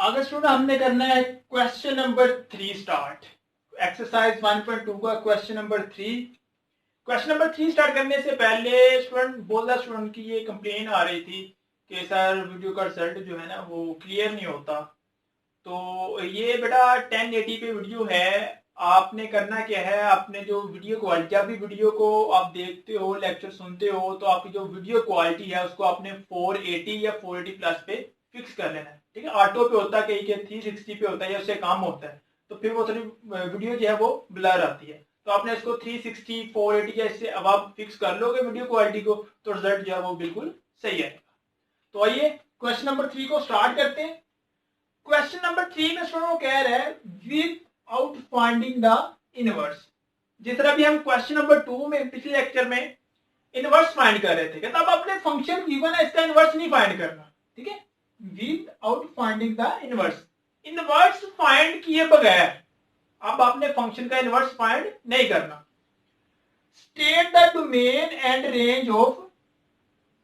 आगे स्टूडेंट हमने करना है क्वेश्चन नंबर 3 स्टार्ट। एक्सरसाइज 1.2 का question number 3। Question number 3 start करने से पहले स्टूडेंट बोला स्टूडेंट की ये कंप्लेन आ रही थी कि सर वीडियो का रिजल्ट जो है ना वो क्लियर नहीं होता। तो ये बेटा 1080 पे वीडियो है। आपने करना क्या है, आपने जो वीडियो क्वालिटी, जब भी वीडियो को आप देखते हो, लेक्चर सुनते हो, तो आपकी जो वीडियो क्वालिटी है उसको आपने 480 या 480 प्लस पे फिक्स कर लेना है। ठीक है, ऑटो पे होता है, कहीं के 360 पे होता है या उससे कम होता है, तो फिर वो थोड़ी वीडियो जो है वो ब्लर आती है। तो आपने इसको 360 480 या इससे अब आप फिक्स कर लोगे वीडियो क्वालिटी को, तो रिजल्ट जो है वो बिल्कुल सही आएगा। तो आइए क्वेश्चन नंबर 3 को स्टार्ट करते हैं। क्वेश्चन नंबर 3 में स्टूडेंट वो कह रहे हैं with out finding the inverse. जिस तरह भी हम क्वेश्चन नंबर 2 में पिछले लेक्चर में इनवर्स फाइंड कर रहे थे, तब अपने फंक्शन गिवन है, इसका इनवर्स नहीं फाइंड करना। ठीक है, with out finding the inverse, inverse find किए बगैर अब आपने फंक्शन का इनवर्स फाइंड नहीं करना। State the domain and range of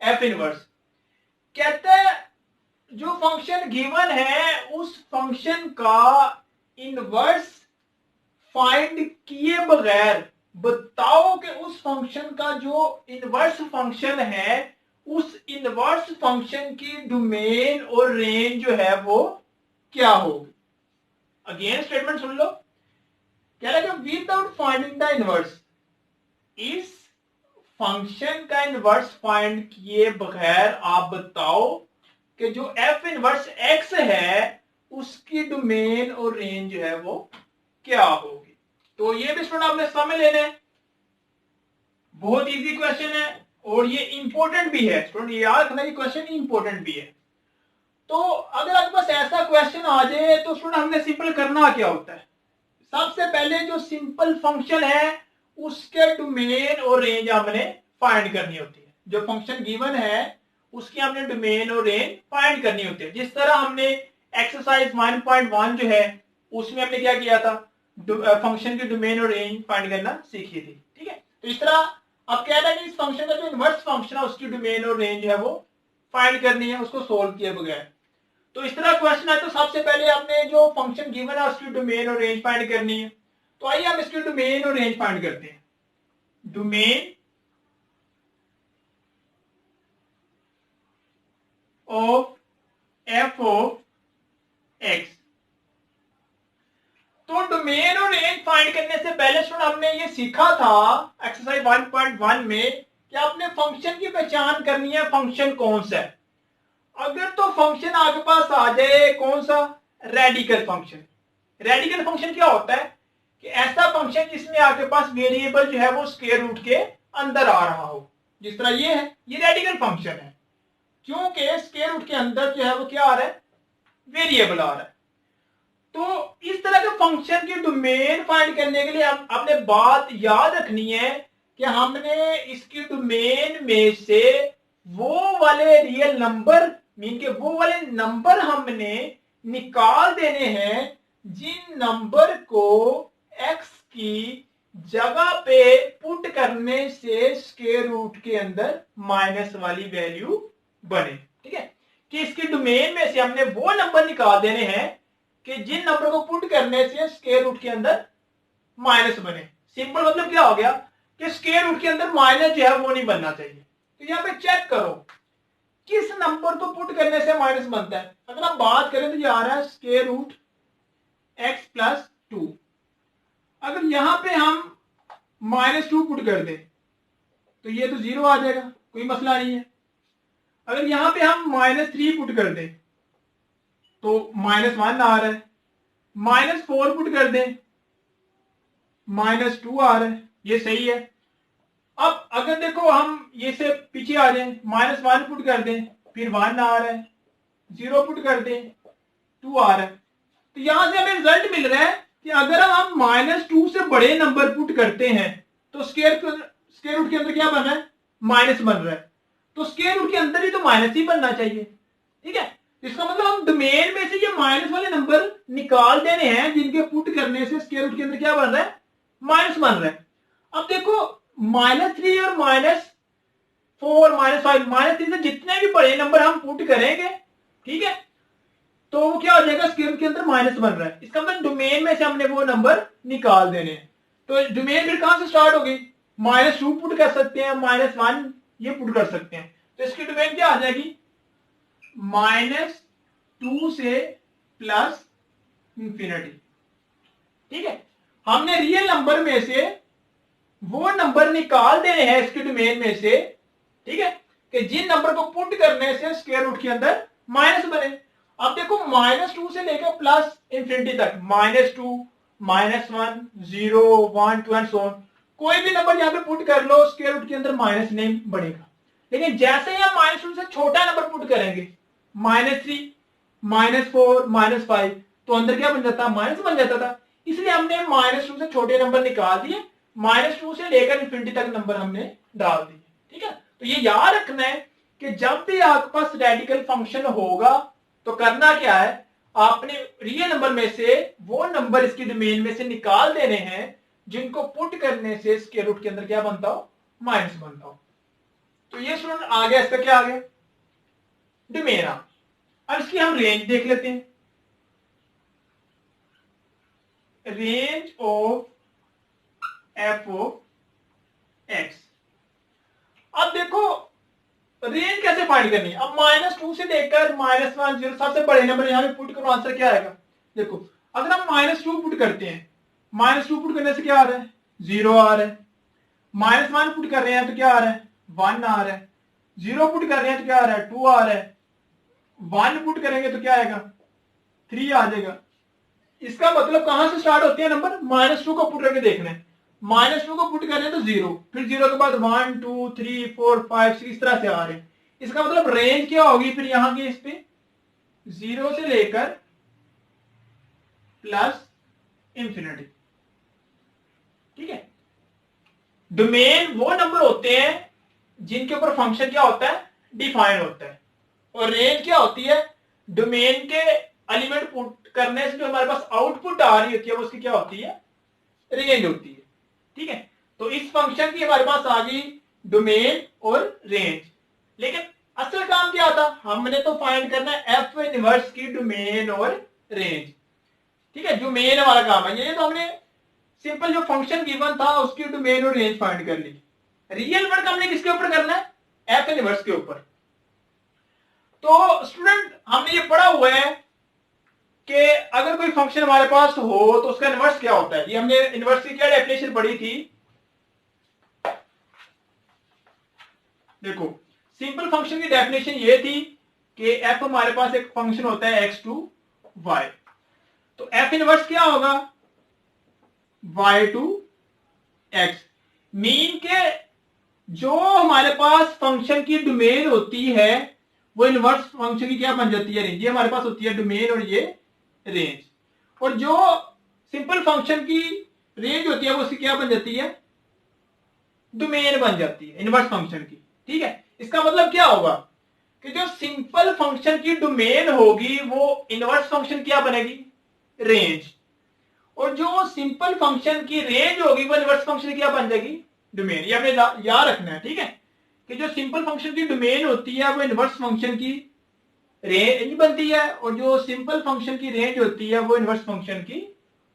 f inverse. कहते हैं जो फंक्शन गिवन है उस फंक्शन का इनवर्स फाइंड किए बगैर बताओ कि उस फंक्शन का जो इनवर्स फंक्शन है उस इनवर्स फंक्शन की डोमेन और रेंज जो है वो क्या होगी। अगेन स्टेटमेंट सुन लो, क्या लगा, विदाउट फाइंडिंग द इनवर्स, इस फंक्शन का इनवर्स फाइंड किए बगैर आप बताओ कि जो एफ इनवर्स एक्स है उसकी डोमेन और रेंज जो है वो क्या होगी। तो ये भी स्टूडेंट आपने समझ लेना है, बहुत इजी क्वेश्चन है और ये इंपॉर्टेंट भी है स्टूडेंट, ये याद रखना, ये क्वेश्चन इंपॉर्टेंट भी है। तो अगर आपके पास ऐसा क्वेश्चन आ जाए तो स्टूडेंट हमने सिंपल करना क्या होता है, सबसे पहले जो सिंपल फंक्शन है उसके डोमेन और रेंज हमने फाइंड करनी होती है। जो फंक्शन गिवन है उसकी हमने डोमेन और रेंज फाइंड करनी होती है। जिस तरह हमने एक्सरसाइज 1.1 जो है उसमें हमने क्या किया था, फंक्शन की डोमेन और रेंज फाइंड करना सीखी थी। ठीक है, तो इस तरह अब कह रहा है कि इस फंक्शन का जो इनवर्स फंक्शन है उसकी डोमेन और रेंज है वो फाइंड करनी है, उसको सोल्व किए बगैर। तो इस तरह क्वेश्चन है तो सबसे पहले आपने जो फंक्शन गिवन है उसकी डोमेन और रेंज फाइंड करनी है। तो आइए हम इसकी डोमेन और रेंज फाइंड करते हैं। Domain of F of x. तो डोमेन और रेंज फाइंड करने से पहले स्टूडेंट हमने ये सीखा था एक्सरसाइज 1.1 में कि आपने फंक्शन की पहचान करनी है, फंक्शन कौन सा है। अगर तो फंक्शन आपके पास आ जाए कौन सा, रेडिकल फंक्शन। रेडिकल फंक्शन क्या होता है कि ऐसा फंक्शन जिसमें आपके पास वेरिएबल जो है वो स्क्वायर रूट के अंदर आ रहा हो, जिस तरह ये है, ये रेडिकल फंक्शन है क्योंकि स्क्वायर रूट के अंदर जो है वो क्या आ रहा है, वेरिएबल आ रहा है। तो इस तरह के फंक्शन की डोमेन फाइंड करने के लिए आपने बात याद रखनी है कि हमने इसकी डोमेन में से वो वाले रियल नंबर, मीन के वो वाले नंबर हमने निकाल देने हैं जिन नंबर को x की जगह पे पुट करने से स्क्वायर रूट के अंदर माइनस वाली वैल्यू बने। ठीक है, कि इसकी डोमेन में से हमने वो नंबर निकाल देने हैं कि जिन नंबर को पुट करने से स्क्वायर रूट के अंदर माइनस बने। सिंपल मतलब क्या हो गया कि स्क्वायर रूट के अंदर माइनस जो है वो नहीं बनना चाहिए। तो यहां पे चेक करो किस नंबर को पुट करने से माइनस बनता है। अगर हम बात करें तो ये आ रहा है स्क्वायर रूट एक्स प्लस 2। अगर यहां पे हम -2 पुट कर दें तो ये तो 0 आ जाएगा, कोई मसला नहीं है। अगर यहां पे हम -3 पुट कर दें तो -1 आ रहा है, -4 पुट कर दें -2 आ रहा है, ये सही है। अब अगर देखो हम ये से पीछे आ जाए, -1 पुट कर दें फिर 1 आ रहा है, 0 पुट कर दें 2 आ रहा है। तो यहां से हमें रिजल्ट मिल रहा है कि अगर हम -2 से बड़े नंबर पुट करते हैं तो स्क्वायर रूट के अंदर क्या बन रहा है, माइनस बन रहा है। तो स्क्वायर रूट के अंदर ही तो माइनस ही बनना चाहिए। ठीक है, इसका मतलब हम डोमेन में से ये माइनस वाले नंबर निकाल देने हैं जिनके पुट करने से स्क्वायर रूट के अंदर क्या बन रहा है, माइनस बन रहा है। अब देखो -3 और -4 -5 -3 से जितने भी बड़े नंबर हम पुट करेंगे, ठीक है, तो वो क्या हो जाएगा, स्क्वायर रूट के अंदर माइनस बन रहा है, इसका मतलब डोमेन में से हमने वो नंबर निकाल देने हैं। तो डोमेन फिर कहां से स्टार्ट होगी, -2 पुट कर सकते हैं, -1 ये पुट कर सकते हैं, तो इसकी डोमेन क्या आ जाएगी, -2 से प्लस इंफिनिटी। ठीक है, हमने रियल नंबर में से वो नंबर निकाल देने हैं इसके डोमेन में से, ठीक है, कि जिन नंबर को पुट करने से स्क्वायर रूट के अंदर माइनस बने। अब देखो -2 से लेकर प्लस इंफिनिटी तक, -2, -1, 0, 1, 2 एंड सो ऑन, कोई भी नंबर यहां पे पुट कर लो स्क्वायर रूट के अंदर माइनस नहीं बनेगा। लेकिन जैसे ही हम -2 से छोटा नंबर पुट करेंगे, -3, -4, -5, तो अंदर क्या बन जाता, माइनस बन जाता था। इसलिए हमने -2 से छोटे नंबर निकाल दिए, -2 से लेकर इंफिनिटी तक नंबर हमने डाल दिए। ठीक है, तो ये याद रखना है कि जब भी आपके पास रेडिकल फंक्शन होगा तो करना क्या है, आपने रियल नंबर में से वो नंबर इसकी डोमेन में से निकाल देने हैं जिनको पुट करने से स्क्वायर रूट के अंदर क्या बनता हो, माइनस बनता हो। तो ये स्टूडेंट आ गया, इसका क्या आ गया, डोमेन आ। अब इसकी हम रेंज देख लेते हैं, range of F of x. अब देखो रेंज कैसे फाइंड करनी है, अब -2 से लेकर -1, 0 सबसे बड़े नंबर यहां पे पुट करो, आंसर क्या आएगा। देखो अगर हम -2 पुट करते हैं, -2 पुट करने से क्या आ रहा है, 0 आ रहा है। -1 पुट कर रहे हैं तो क्या आ रहा है, 1 आ रहा है। 0 पुट कर रहे हैं तो क्या आ रहा है, 2 आ रहा है। 1 पुट करेंगे तो क्या आएगा, 3 आ जाएगा। इसका मतलब कहां से स्टार्ट होते हैं नंबर, -2 को पुट करके देखना है, -2 को पुट कर रहे हैं तो 0, फिर 0 के बाद 1, 2, 3, 4, 5, 6 इस तरह से आ रहे हैं। इसका मतलब रेंज क्या होगी फिर यहां की, इस पे 0 से लेकर प्लस इंफिनिटी। ठीक है, डोमेन वो नंबर होते हैं जिनके ऊपर फंक्शन क्या होता है, डिफाइन होता है, और रेंज क्या होती है, डोमेन के एलिमेंट पुट करने से जो हमारे पास आउटपुट आ रही होती है वो उसकी क्या होती है, रेंज होती है। ठीक है, तो इस फंक्शन की हमारे पास आ गई डोमेन और रेंज। लेकिन असल काम क्या था, हमने तो फाइंड करना है एफ इनवर्स की डोमेन और रेंज। ठीक है, जो मेन हमारा काम है, ये तो हमने सिंपल जो फंक्शन गिवन था उसकी डोमेन और रेंज फाइंड कर ली। रियल वर्क हमने किसके ऊपर करना है, एफ इनवर्स के ऊपर। तो स्टूडेंट हमने ये पढ़ा हुआ है कि अगर कोई फंक्शन हमारे पास हो तो उसका इनवर्स क्या होता है। ये हमने इनवर्स की क्या डेफिनेशन पढ़ी थी, देखो सिंपल फंक्शन की डेफिनेशन ये थी कि एफ हमारे पास एक फंक्शन होता है x टू y, तो एफ इनवर्स क्या होगा, y टू x। मीन के जो हमारे पास फंक्शन की डोमेन होती है वो इनवर्स फंक्शन की क्या बन जाती है, रेंज। ये हमारे पास होती है डोमेन और ये रेंज, और जो सिंपल फंक्शन की रेंज होती है वो उसकी क्या बन जाती है, डोमेन बन जाती है इनवर्स फंक्शन की। ठीक है, इसका मतलब क्या होगा कि जो सिंपल फंक्शन की डोमेन होगी वो इनवर्स फंक्शन क्या बनेगी, रेंज, और जो सिंपल फंक्शन की रेंज होगी वो इनवर्स फंक्शन क्या बन जाएगी, डोमेन। ये आपने याद रखना है। ठीक है, कि जो सिंपल फंक्शन की डोमेन होती है वो इनवर्स फंक्शन की रेंज बनती है, और जो सिंपल फंक्शन की रेंज होती है वो इनवर्स फंक्शन की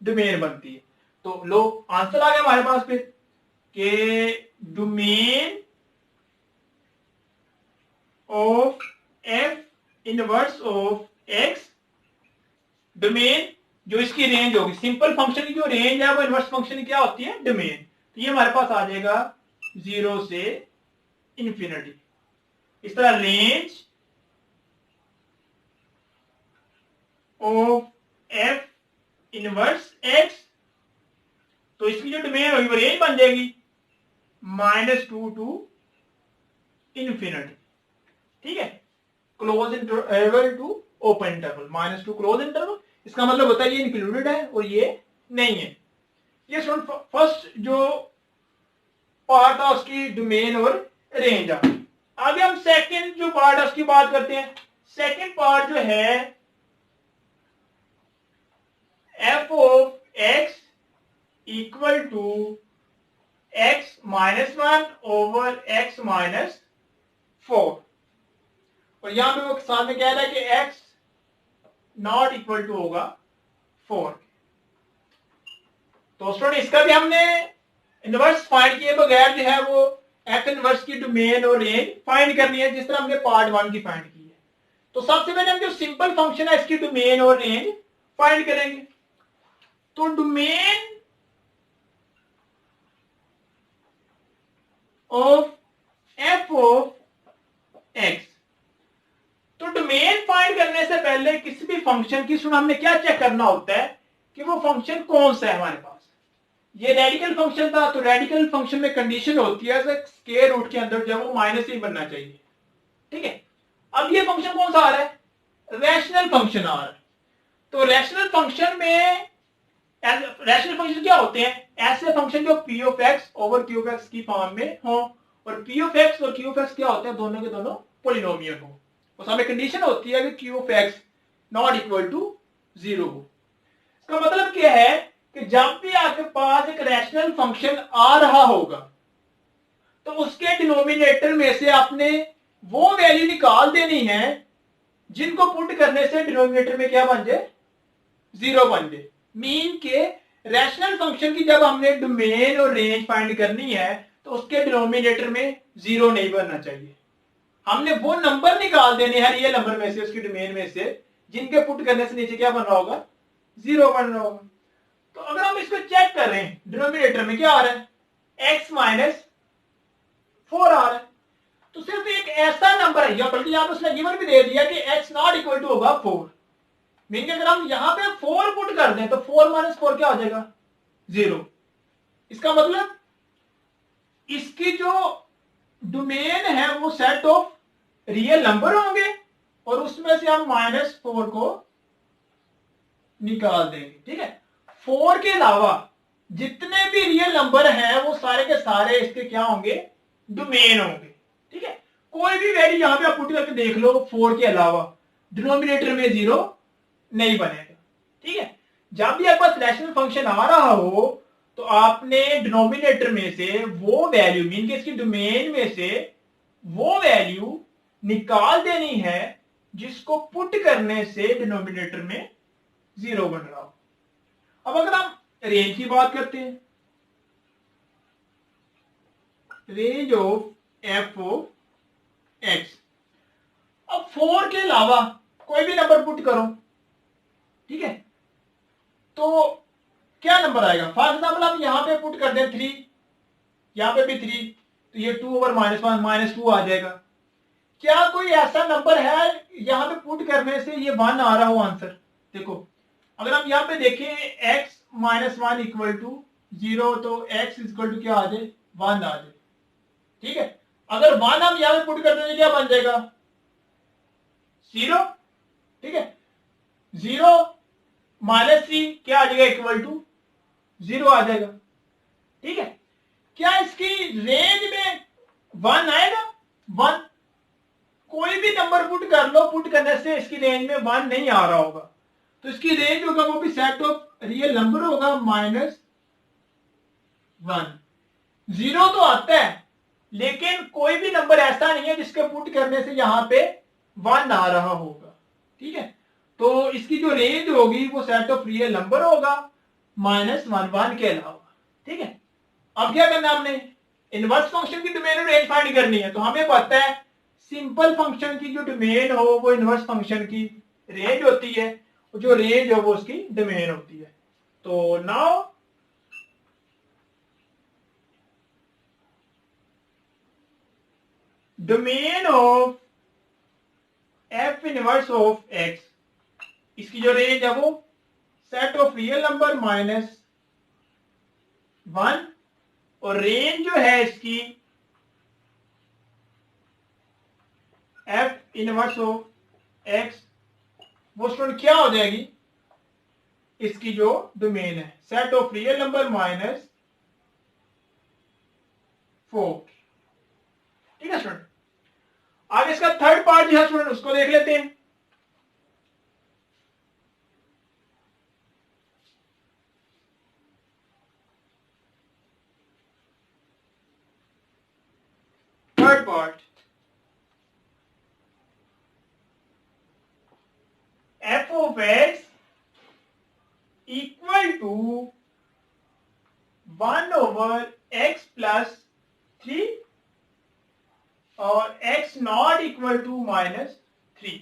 डोमेन बनती है। तो लो आंसर आ गया हमारे पास पे कि domain of f inverse of x, domain जो इसकी रेंज होगी, सिंपल फंक्शन की जो रेंज है वो इनवर्स फंक्शन की क्या होती है, डोमेन। तो ये हमारे पास आ जाएगा 0 से इंफिनिटी। इस तरह range of f inverse x, तो इसकी जो डोमेन होगी वो रेंज बन जाएगी -2 टू इंफिनिटी। ठीक है, close interval to open interval, -2 close interval, इसका मतलब होता है ये इंक्लूडेड है और ये नहीं है। ये फर्स्ट जो पार्ट था उसकी डोमेन और रेंज। आगे हम सेकंड जो पार्ट है उसकी बात करते हैं। सेकंड पार्ट जो है f of x equal to x -1 over x -4, और यहां पे वो साथ में कह रहा है कि x नॉट इक्वल टू होगा 4। तो स्टूडेंट इसका भी हमने इनवर्स फाइंड किए बगैर जो है वो एफ इनवर्स की डोमेन और रेंज फाइंड करनी है, जिस तरह हमने पार्ट 1 की फाइंड की है। तो सबसे पहले हम जो सिंपल फंक्शन है इसकी डोमेन और रेंज फाइंड करेंगे। तो domain of F of x, तो डोमेन फाइंड करने से पहले किसी भी फंक्शन की सुन हमने क्या चेक करना होता है कि वो फंक्शन कौन सा है हमारे पास। ये रेडिकल फंक्शन था, तो रेडिकल फंक्शन में कंडीशन होती है स्क्वायर रूट के अंदर जो वो माइनस ही बनना चाहिए, ठीक है। अब ये फंक्शन कौन सा आ रहा है, रैशनल फंक्शन आ रहा है। तो रैशनल फंक्शन में रैशनल फंक्शन क्या होते हैं, ऐसे फंक्शन जो P of x over Q of x की फॉर्म में हो, और पी ऑफ एक्स और क्यू ऑफ एक्स क्या होते हैं, दोनों के दोनों पोलिनोमियल हो। उस हमें कंडीशन होती है कि q of x not equal to 0 हो। इसका मतलब क्या है कि जब भी आपके पास एक रैशनल फंक्शन आ रहा होगा तो उसके डिनोमिनेटर में से आपने वो वैल्यू निकाल देनी है जिनको पुट करने से डिनोमिनेटर में क्या बन जाए, 0 बन जाए। मीन के रैशनल फंक्शन की जब हमने डोमेन और रेंज फाइंड करनी है तो उसके डिनोमिनेटर में 0 नहीं बनना चाहिए। हमने वो नंबर निकाल देने हैं रियल नंबर में से, उसकी डोमेन में से, जिनके पुट करने से नीचे क्या बन रहा होगा, 0 बन रहा होगा। तो अगर हम इसको चेक कर रहे हैं डिनोमिनेटर में क्या आ रहा है, x माइनस 4 आ रहा है। तो सिर्फ एक ऐसा नंबर है, या बल्कि यहां पर उसने गिवन भी दे दिया कि x नॉट इक्वल टू होगा 4। मीन कि अगर हम यहां पे 4 पुट कर दें तो 4 माइनस 4 क्या हो जाएगा, 0। इसका मतलब इसकी जो डोमेन है वो सेट ऑफ रियल नंबर होंगे और उसमें से हम -4 को निकाल देंगे, ठीक है। 4 के अलावा जितने भी रियल नंबर हैं वो सारे के सारे इसके क्या होंगे, डोमेन होंगे, ठीक है। कोई भी वैल्यू यहां पे आप पुट करके देख लो 4 के अलावा, डिनोमिनेटर में 0 नहीं बनेगा, ठीक है। जब भी आपके पास रैशनल फंक्शन आ रहा हो तो आपने डिनोमिनेटर में से वो वैल्यू, मीन के इसकी डोमेन में से वो वैल्यू निकाल देनी है जिसको पुट करने से डिनोमिनेटर में 0 बन रहा हो। अब अगर हम रेंज की बात करते हैं, range of F of x, अब 4 के अलावा कोई भी नंबर पुट करो, ठीक है, तो क्या नंबर आएगा। फॉर एग्जाम्पल आप यहां पे पुट कर दें 3, यहां पे भी 3, तो ये 2 ओवर -1 -2 आ जाएगा। क्या कोई ऐसा नंबर है यहां पे पुट करने से ये 1 आ रहा हो आंसर। देखो अगर हम यहां पे देखें x -1 इक्वल टू 0, तो x इक्वल टू क्या आ जाए, 1 आ जाए, ठीक है। अगर 1 हम यहां पे पुट करते हैं क्या बन जाएगा, 0, ठीक है। 0 -3 क्या आ जाएगा, इक्वल टू 0 आ जाएगा, ठीक है। क्या इसकी रेंज में 1 आएगा, 1। कोई भी नंबर पुट कर लो, पुट करने से इसकी रेंज में 1 नहीं आ रहा होगा, तो इसकी रेंज होगा वो भी सेट ऑफ रियल नंबर होगा -1। 0 तो आता है लेकिन कोई भी नंबर ऐसा नहीं है जिसके पुट करने से यहां पे 1 आ रहा होगा, ठीक है। तो इसकी जो रेंज होगी वो सेट ऑफ रियल नंबर होगा -1 के अलावा, ठीक है। अब क्या करना है हमने, इनवर्स फंक्शन की डोमेन और रेंज फाइंड करनी है। तो हमें पता है सिंपल फंक्शन की जो डोमेन हो वो इनवर्स फंक्शन की रेंज होती है, और जो रेंज हो वो उसकी डोमेन होती है। तो now domain of f inverse of x, इसकी जो रेंज है वो सेट ऑफ रियल नंबर -1, और रेंज जो है इसकी एफ इनवर्स ऑफ एक्स, वो स्टूडेंट क्या हो जाएगी, इसकी जो डोमेन है सेट ऑफ रियल नंबर -4, ठीक है स्टूडेंट। आगे इसका थर्ड पार्ट जो है स्टूडेंट उसको देख लेते हैं। Third part, f of x equal to 1/x+3 और x नॉट इक्वल टू -3।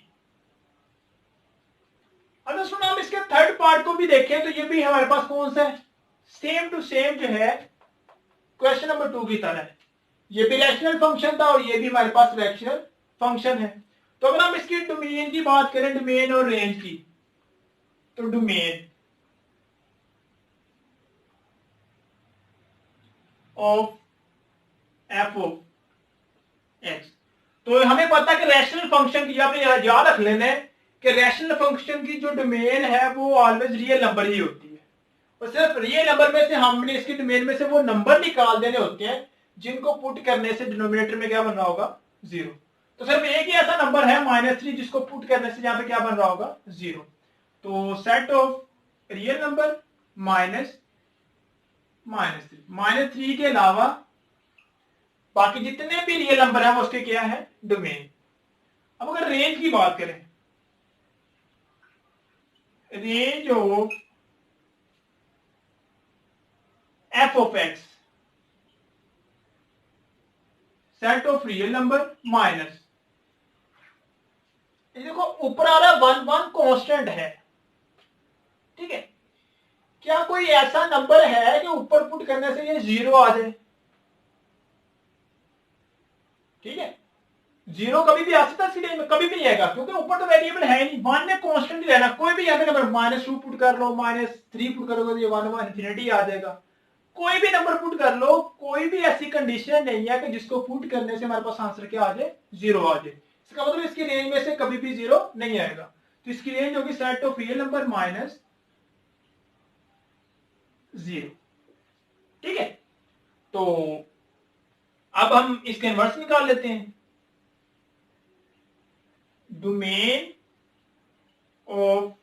अगर सुनो हम इसके थर्ड पार्ट को भी देखें तो ये भी हमारे पास कौन सा है, सेम टू सेम जो है क्वेश्चन नंबर 2 की तरह है। ये भी रैशनल फंक्शन था और ये भी हमारे पास रैशनल फंक्शन है। तो अगर हम इसकी डोमेन की बात करें, डोमेन और रेंज की, तो domain of F of x, तो हमें पता है कि रैशनल फंक्शन की, आपने याद रख लेना है कि रैशनल फंक्शन की जो डोमेन है वो ऑलवेज रियल नंबर ही होती है, और सिर्फ रियल नंबर में से हमने इसकी डोमेन में से वो नंबर निकाल देने होते हैं जिनको पुट करने से डिनोमिनेटर में क्या बन रहा होगा, 0। तो सिर्फ एक ही ऐसा नंबर है -3 जिसको पुट करने से यहाँ पे क्या बन रहा होगा, 0। तो सेट ऑफ रियल नंबर -3 के अलावा बाकी जितने भी रियल नंबर है वो उसके क्या है, डोमेन। अब अगर रेंज की बात करें, range of F of x set of real number minus, देखो ऊपर आ रहा है 1 1 कांस्टेंट है, ठीक है। क्या कोई ऐसा नंबर है कि ऊपर पुट करने से ये 0 आ जाए, ठीक है। 0 कभी भी आ सकता है, सीधे कभी भी नहीं आएगा क्योंकि ऊपर तो वेरिएबल है नहीं, 1 में कांस्टेंट ही रहना। कोई भी यहाँ पे नंबर -2 पुट कर लो, -3 पुट करोगे तो ये 1 इंफिनिटी आ जाएगा। कोई भी नंबर पुट कर लो, कोई भी ऐसी कंडीशन नहीं है कि जिसको पुट करने से हमारे पास आंसर क्या आ जाए, 0 आ जाए। इसका मतलब इसकी रेंज में से कभी भी 0 नहीं आएगा। तो इसकी रेंज होगी सेट ऑफ रियल नंबर -0, ठीक है। तो अब हम इसके इनवर्स निकाल लेते हैं। Domain of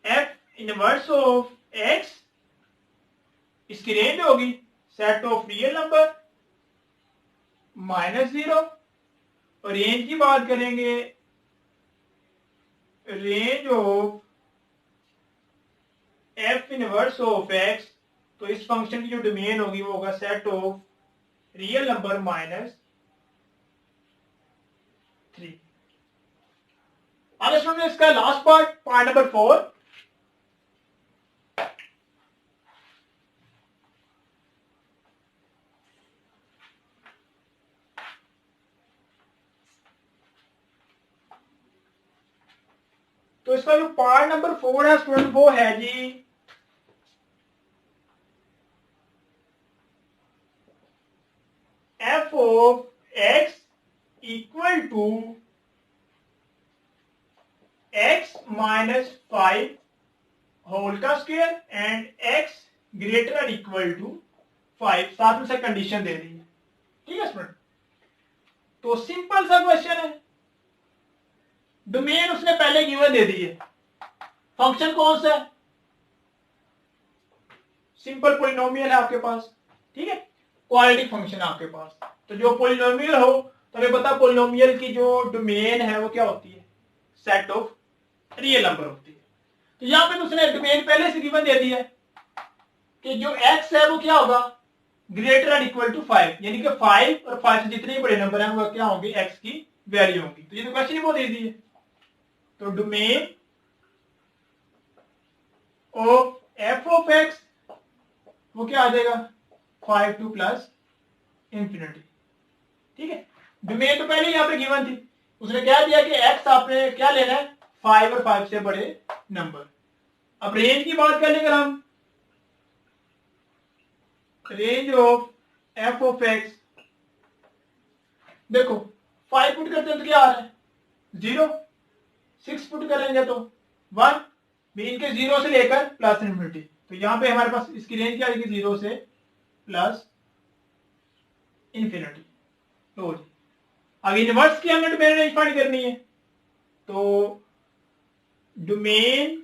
f inverse of x, इसकी रेंज होगी सेट ऑफ रियल नंबर -0, और रेंज की बात करेंगे, range of f inverse of x, तो इस फंक्शन की जो डोमेन होगी वो होगा सेट ऑफ रियल नंबर -3। आगे सुनिए इसका लास्ट पार्ट, पार्ट नंबर 4। तो इसका जो पार्ट नंबर 4 है स्टूडेंट वो है G F of x equal to x -5 whole का square and x greater equal to 5, साथ में से कंडीशन दे दी है, ठीक है स्टूडेंट। तो सिंपल सा क्वेश्चन है, डोमेन उसने पहले गिवन दे दी है, फंक्शन कौन सा है, सिंपल पॉलिनोमियल है आपके पास, ठीक है। क्वाड्रेटिक फंक्शन है आपके पास, तो जो पॉलिनोमियल हो तो हमें पता पॉलिनोमियल की जो डोमेन है वो क्या होती है, सेट ऑफ रियल नंबर होती है। तो यहां पे तो उसने डोमेन पहले से गिवन दे दिया है कि जो x है वो क्या होगा, ग्रेटर इक्वल टू 5, यानी कि 5 और 5 से जितने भी बड़े नंबर हैं वो क्या होंगे, x की वैल्यू होगी। तो ये तो क्वेश्चन ही बहुत इजी है। तो domain of F of x वो क्या आ जाएगा, 5 to प्लस इंफिनिटी, ठीक है। डोमेन तो पहले यहां पे गिवन थी, उसने क्या दिया कि x आपने क्या लेना है, 5 और 5 से बड़े नंबर। अब रेंज की बात कर लेंगे हम, range of F of x, देखो 5 पुट करते हैं तो क्या आ रहा है, 0, 6 पुट करेंगे तो 1, मीन के 0 से लेकर प्लस इंफिनिटी। तो यहां पे हमारे पास इसकी रेंज क्या आएगी, 0 से प्लस इंफिनिटी। तो आगे इनवर्स की हमने डोमेन रेंज फाइंड करनी है, तो domain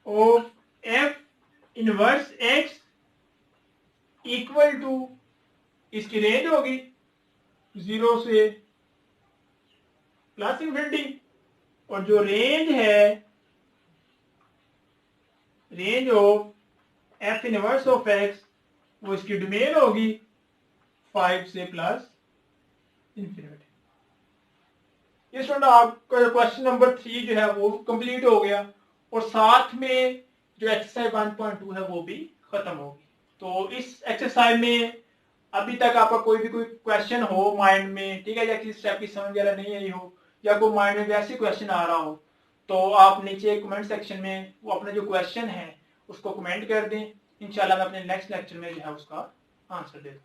of f inverse x equal to, इसकी रेंज होगी 0 से प्लस इंफिनिटी, और जो रेंज है, range of f inverse of x, वो इसकी डोमेन होगी 5 से प्लस इंफिनिटी। ये स्टूडेंट आपका क्वेश्चन नंबर 3 जो है वो कंप्लीट हो गया, और साथ में जो एक्सरसाइज 1.2 है वो भी खत्म होगी। तो इस एक्सरसाइज में अभी तक आपका कोई क्वेश्चन हो माइंड में, ठीक है, या किसी स्टेप की समझ वगैरह नहीं आई हो, या कोई माइंड में वैसे क्वेश्चन आ रहा हो, तो आप नीचे कमेंट सेक्शन में वो अपने जो क्वेश्चन है उसको कमेंट कर दें। इंशाल्लाह मैं अपने नेक्स्ट लेक्चर में जो है उसका आंसर दे दूँ।